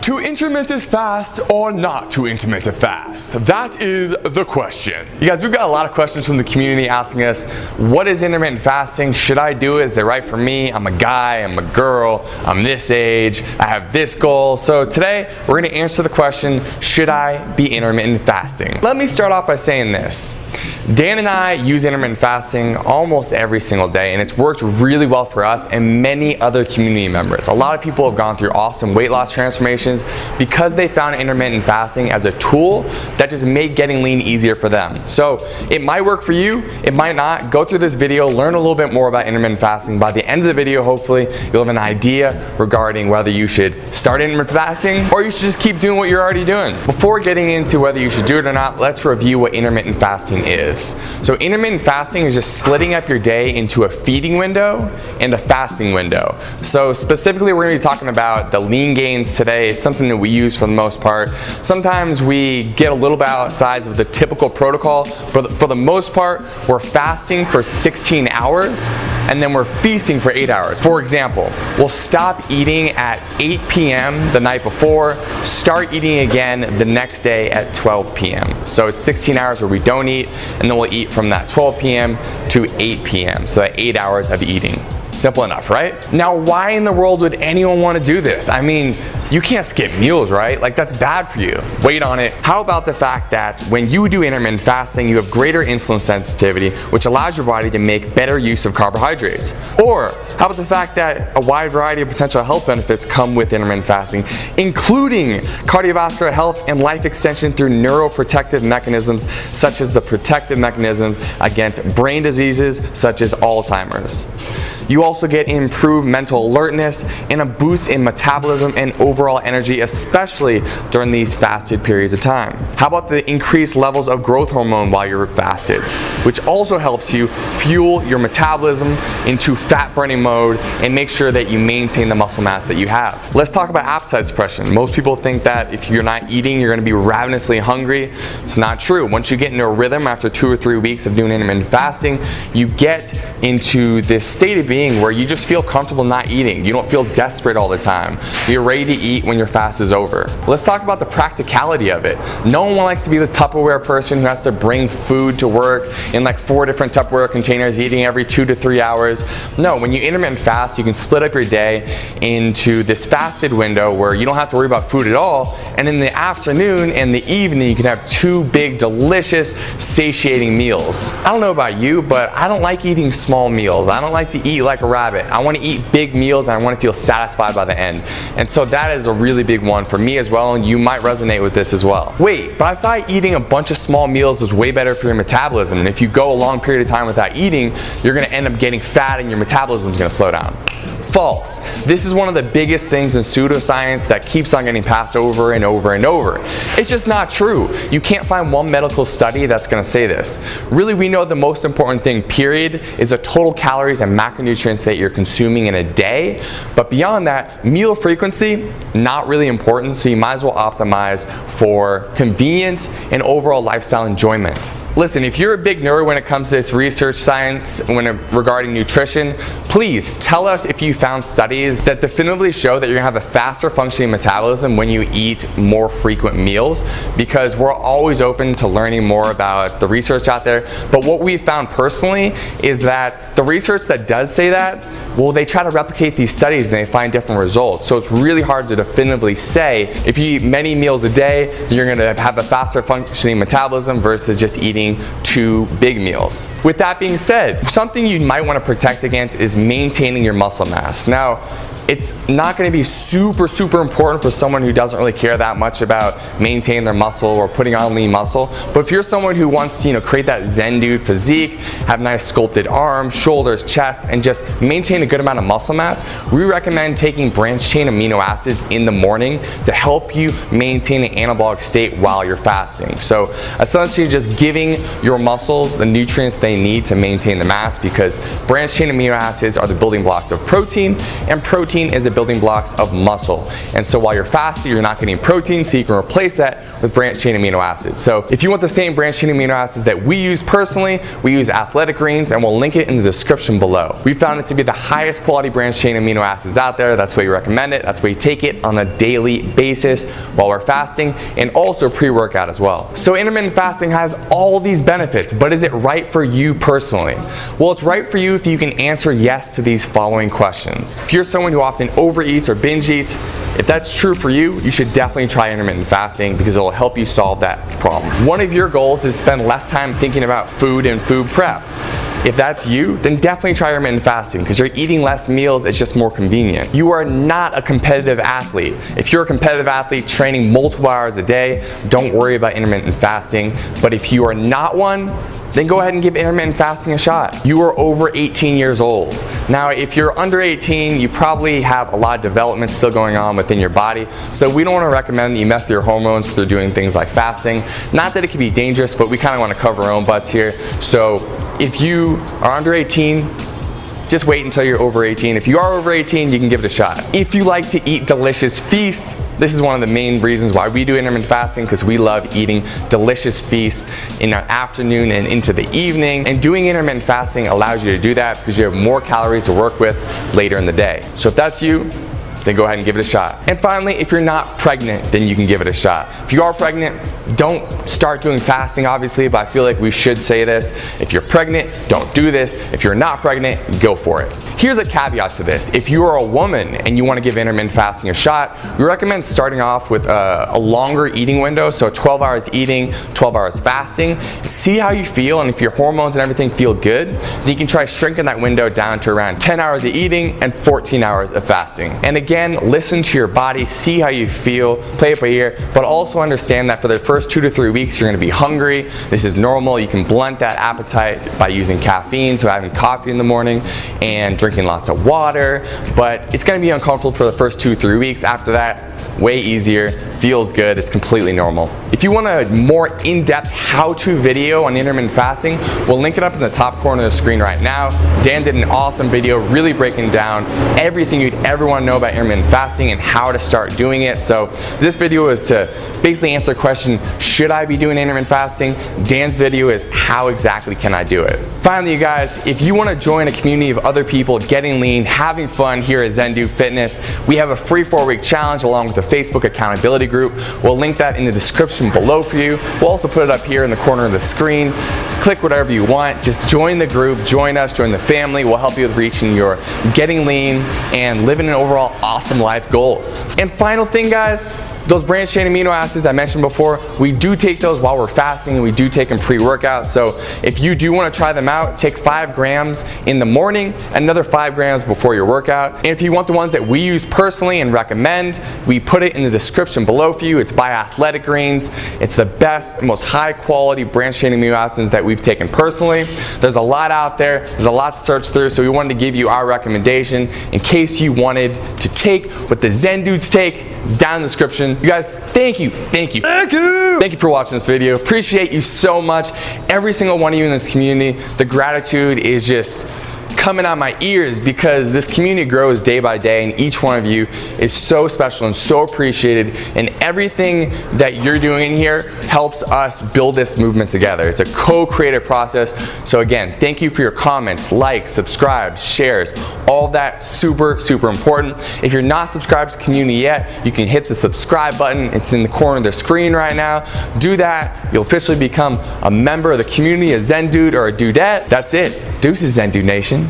To intermittent fast or not to intermittent fast? That is the question. You guys, we've got a lot of questions from the community asking us, what is intermittent fasting? Should I do it? Is it right for me? I'm a guy, I'm a girl, I'm this age, I have this goal. So today, we're gonna answer the question, should I be intermittent fasting? Let me start off by saying this. Dan and I use intermittent fasting almost every single day, and it's worked really well for us and many other community members. A lot of people have gone through awesome weight loss transformations because they found intermittent fasting as a tool that just made getting lean easier for them. So it might work for you, it might not. Go through this video, learn a little bit more about intermittent fasting. By the end of the video, hopefully, you'll have an idea regarding whether you should start intermittent fasting or you should just keep doing what you're already doing. Before getting into whether you should do it or not, let's review what intermittent fasting is. So intermittent fasting is just splitting up your day into a feeding window and a fasting window. So specifically, we're going to be talking about the lean gains today. It's something that we use for the most part. Sometimes we get a little bit outside of the typical protocol, but for the most part, we're fasting for 16 hours and then we're feasting for 8 hours. For example, we'll stop eating at 8 p.m. the night before, start eating again the next day at 12 p.m. So it's 16 hours where we don't eat, and then we'll eat from that 12 p.m. to 8 p.m. So that 8 hours of eating. Simple enough, right? Now, why in the world would anyone want to do this? I mean, you can't skip meals, right? Like, that's bad for you. Wait on it. How about the fact that when you do intermittent fasting, you have greater insulin sensitivity, which allows your body to make better use of carbohydrates? Or how about the fact that a wide variety of potential health benefits come with intermittent fasting, including cardiovascular health and life extension through neuroprotective mechanisms, such as the protective mechanisms against brain diseases such as Alzheimer's. You also get improved mental alertness and a boost in metabolism and overall energy, especially during these fasted periods of time. How about the increased levels of growth hormone while you're fasted, which also helps you fuel your metabolism into fat burning mode and make sure that you maintain the muscle mass that you have. Let's talk about appetite suppression. Most people think that if you're not eating, you're going to be ravenously hungry. It's not true. Once you get into a rhythm after 2 or 3 weeks of doing intermittent fasting, you get into this state of being where you just feel comfortable not eating. You don't feel desperate all the time. You're ready to eat when your fast is over. Let's talk about the practicality of it. No one likes to be the Tupperware person who has to bring food to work in like 4 different Tupperware containers, eating every 2 to 3 hours. No, when you intermittent fast, you can split up your day into this fasted window where you don't have to worry about food at all. And in the afternoon and the evening, you can have 2 big, delicious, satiating meals. I don't know about you, but I don't like eating small meals. I don't like to eat like a rabbit. I want to eat big meals and I want to feel satisfied by the end. And so that is a really big one for me as well, and you might resonate with this as well. Wait, but I thought eating a bunch of small meals was way better for your metabolism, and if you go a long period of time without eating, you're going to end up getting fat and your metabolism is going to slow down. False. This is one of the biggest things in pseudoscience that keeps on getting passed over and over and over. It's just not true. You can't find one medical study that's going to say this. Really, we know the most important thing, period, is the total calories and macronutrients that you're consuming in a day. But beyond that, meal frequency, not really important, so you might as well optimize for convenience and overall lifestyle enjoyment. Listen, if you're a big nerd when it comes to this research science regarding nutrition, please tell us if you found studies that definitively show that you're gonna have a faster functioning metabolism when you eat more frequent meals, because we're always open to learning more about the research out there. But what we've found personally is that the research that does say that, well, they try to replicate these studies and they find different results. So it's really hard to definitively say if you eat many meals a day, you're gonna have a faster functioning metabolism versus just eating 2 big meals. With that being said, something you might want to protect against is maintaining your muscle mass. Now, it's not going to be super important for someone who doesn't really care that much about maintaining their muscle or putting on lean muscle. But if you're someone who wants to, create that Zen dude physique, have nice sculpted arms, shoulders, chest, and just maintain a good amount of muscle mass, we recommend taking branched chain amino acids in the morning to help you maintain an anabolic state while you're fasting. So essentially just giving your muscles the nutrients they need to maintain the mass, because branched chain amino acids are the building blocks of protein, and protein protein is the building blocks of muscle. And so while you're fasting, you're not getting protein, so you can replace that with branched chain amino acids. So if you want the same branched chain amino acids that we use personally, we use athletic greens, and we'll link it in the description below. We found it to be the highest quality branched chain amino acids out there. That's why we recommend it. That's why we take it on a daily basis while we're fasting, and also pre-workout as well. So intermittent fasting has all these benefits, but is it right for you personally? Well, it's right for you if you can answer yes to these following questions. If you're someone who often overeats or binge eats, if that's true for you, you should definitely try intermittent fasting because it will help you solve that problem. One of your goals is to spend less time thinking about food and food prep. If that's you, then definitely try intermittent fasting because you're eating less meals, it's just more convenient. You are not a competitive athlete. If you're a competitive athlete training multiple hours a day, don't worry about intermittent fasting. But if you are not one, then go ahead and give intermittent fasting a shot. You are over 18 years old. Now, if you're under 18, you probably have a lot of development still going on within your body, so we don't want to recommend that you mess with your hormones through doing things like fasting. Not that it can be dangerous, but we kind of want to cover our own butts here. So if you are under 18, just wait until you're over 18. If you are over 18, you can give it a shot. If you like to eat delicious feasts, this is one of the main reasons why we do intermittent fasting, because we love eating delicious feasts in the afternoon and into the evening. And doing intermittent fasting allows you to do that because you have more calories to work with later in the day. So if that's you, then go ahead and give it a shot. And finally, if you're not pregnant, then you can give it a shot. If you are pregnant, don't start doing fasting, obviously, but I feel like we should say this. If you're pregnant, don't do this. If you're not pregnant, go for it. Here's a caveat to this. If you are a woman and you want to give intermittent fasting a shot, we recommend starting off with a longer eating window, so 12 hours eating, 12 hours fasting. See how you feel, and if your hormones and everything feel good, then you can try shrinking that window down to around 10 hours of eating and 14 hours of fasting. And again, listen to your body, see how you feel, play it by ear, but also understand that for the first 2 to 3 weeks, you're gonna be hungry. This is normal. You can blunt that appetite by using caffeine, so having coffee in the morning and drinking lots of water, but it's gonna be uncomfortable for the first 2 to 3 weeks. After that, way easier, feels good, it's completely normal. If you want a more in-depth how-to video on intermittent fasting, we'll link it up in the top corner of the screen right now. Dan did an awesome video really breaking down everything you'd ever want to know about intermittent fasting and how to start doing it. So this video is to basically answer the question, should I be doing intermittent fasting? Dan's video is how exactly can I do it? Finally, you guys, if you want to join a community of other people getting lean, having fun here at Zendu Fitness, we have a free 4-week challenge along with the Facebook accountability group. We'll link that in the description below for you. We'll also put it up here in the corner of the screen. Click whatever you want. Just join the group, join us, join the family. We'll help you with reaching your getting lean and living an overall awesome life goals. And final thing, guys, those branched chain amino acids I mentioned before, we do take those while we're fasting, and we do take them pre-workout. So if you do want to try them out, take 5 grams in the morning, another 5 grams before your workout. And if you want the ones that we use personally and recommend, we put it in the description below for you. It's by Athletic Greens. It's the best, most high quality branched chain amino acids that we've taken personally. There's a lot out there. There's a lot to search through, so we wanted to give you our recommendation in case you wanted to take what the Zen dudes take. It's down in the description. You guys, thank you for watching this video. Appreciate you so much. Every single one of you in this community. The gratitude is just coming out my ears because this community grows day by day, and each one of you is so special and so appreciated, and everything that you're doing in here helps us build this movement together. It's a co-creative process. So again, thank you for your comments, likes, subscribes, shares, all that super important. If you're not subscribed to the community yet, you can hit the subscribe button. It's in the corner of the screen right now. Do that. You'll officially become a member of the community, a Zen dude or a dudette. That's it. Deuces, Zen Dude Nation.